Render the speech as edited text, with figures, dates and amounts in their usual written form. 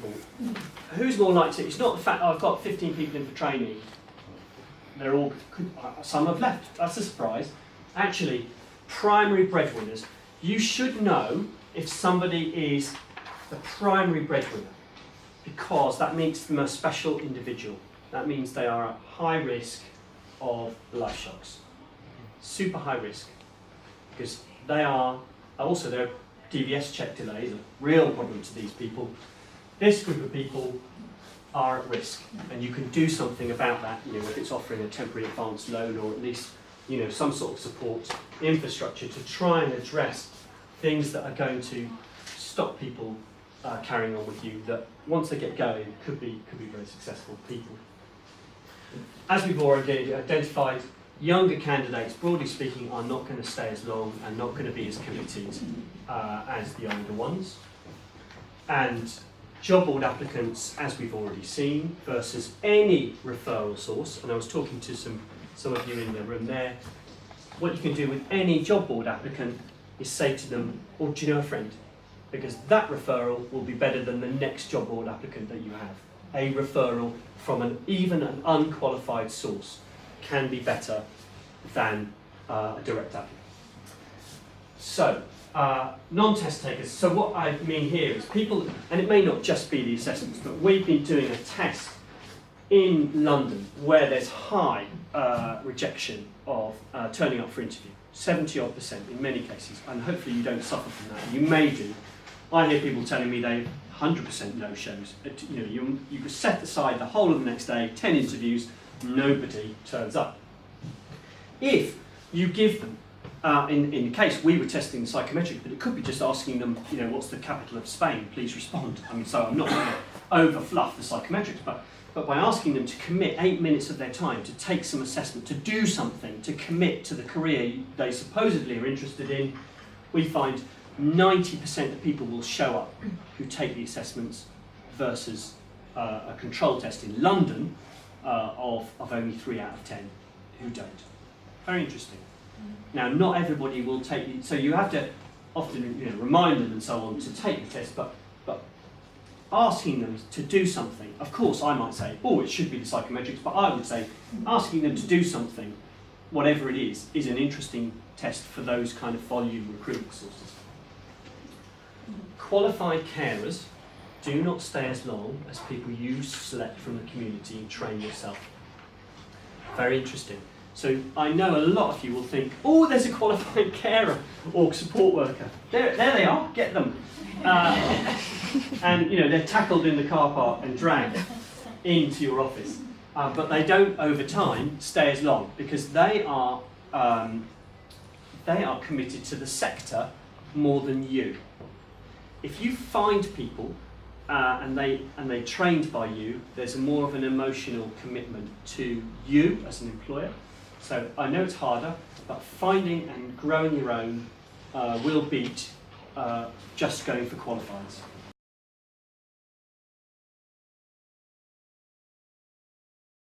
example, who's more likely? It's not the fact I've got 15 people in for training. They're all, some have left. That's a surprise. Actually, primary breadwinners, you should know if somebody is the primary breadwinner, because that makes them a special individual. That means they are at high risk of life shocks. Super high risk. Because they are, also their DVS check delays are a real problem to these people. This group of people are at risk, and you can do something about that, if it's offering a temporary advance loan, or at least, some sort of support infrastructure to try and address things that are going to stop people carrying on with you, that once they get going could be very successful people. As we've already identified, younger candidates, broadly speaking, are not going to stay as long and not going to be as committed as the older ones. And job board applicants, as we've already seen, versus any referral source, and I was talking to some of you in the room there, what you can do with any job board applicant is say to them, "Oh, do you know a friend?" Because that referral will be better than the next job board applicant that you have. A referral from even an unqualified source can be better than a direct applicant. So, non-test takers. So what I mean here is people, and it may not just be the assessments, but we've been doing a test in London where there's high rejection of turning up for interview, 70-odd% in many cases, and hopefully you don't suffer from that. You may do. I hear people telling me they 100% no-shows. You could set aside the whole of the next day, 10 interviews, nobody turns up. If you give them, in the case we were testing the psychometric, but it could be just asking them, what's the capital of Spain? Please respond. So I'm not going to over-fluff the psychometrics, but by asking them to commit 8 minutes of their time to take some assessment, to do something, to commit to the career they supposedly are interested in, we find 90% of people will show up who take the assessments versus a control test in London of only 3 out of 10 who don't. Very interesting. Now, not everybody will take it, so you have to often remind them and so on to take the test, but asking them to do something, of course I might say, oh, it should be the psychometrics, but I would say asking them to do something, whatever it is an interesting test for those kind of volume recruitment sources. Qualified carers do not stay as long as people you select from the community and train yourself. Very interesting. So I know a lot of you will think, oh, there's a qualified carer or support worker. There they are, get them. And they're tackled in the car park and dragged into your office. But they don't, over time, stay as long because they are committed to the sector more than you. If you find people and they trained by you, there's more of an emotional commitment to you as an employer. So I know it's harder, but finding and growing your own will beat just going for qualifieds.